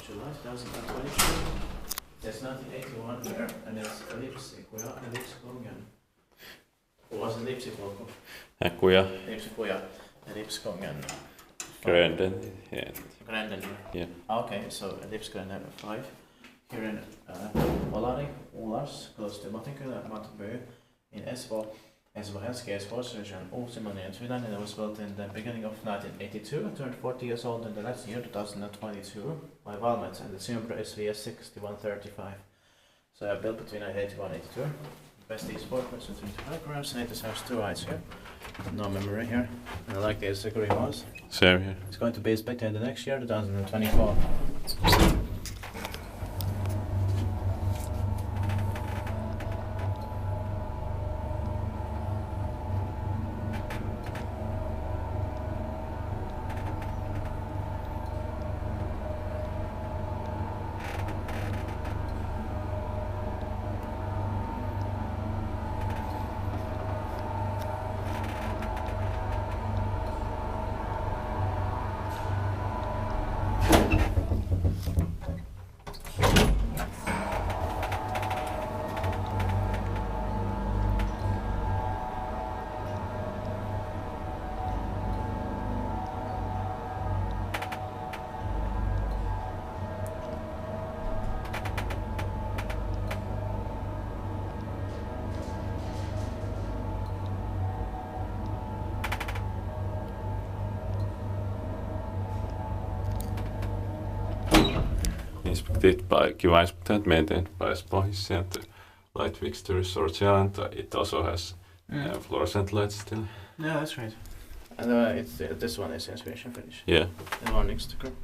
July 2022. There's 1981 here, and it's Ellipsikuja, Ellipsikuja. Was Ellipsikuja? Kuja. Ellipsikuja, Ellipsikuja. Grönden. Yeah. Grönden. Yeah. Okay, so Ellipsikuja number 5. Here in Olari, close to Mattenby in Espoo. Espoo Sports region, Ultimate in Finland, and it was built in the beginning of 1982 and turned 40 years old in the last year, 2022, by Valmet, and the Simbra is VS6135. So I built between 1981 and 82. Best E-Sport was between 2 photographs, and it has 2 heights here. No memory here. And I like the green ones. Same here. It's going to be inspected in the next year, 2024. Inspected by Kiva inspected, maintained by Espoo. The light fixtures original, and it also has fluorescent lights still. Yeah, that's right. And this one is inspiration finish. Yeah. The one next to curb.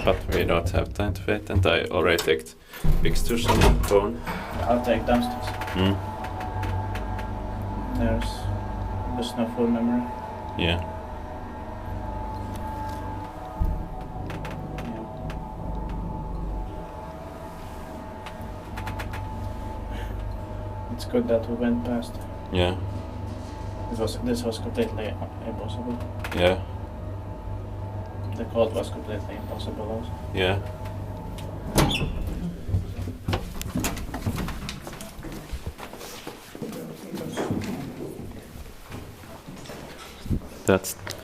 But we don't have time to wait, and I already take pictures on the phone. I'll take downstairs. There's no full memory. Yeah. It's good that we went past. Yeah. This was completely impossible. Yeah. The code was completely impossible also. Yeah. That's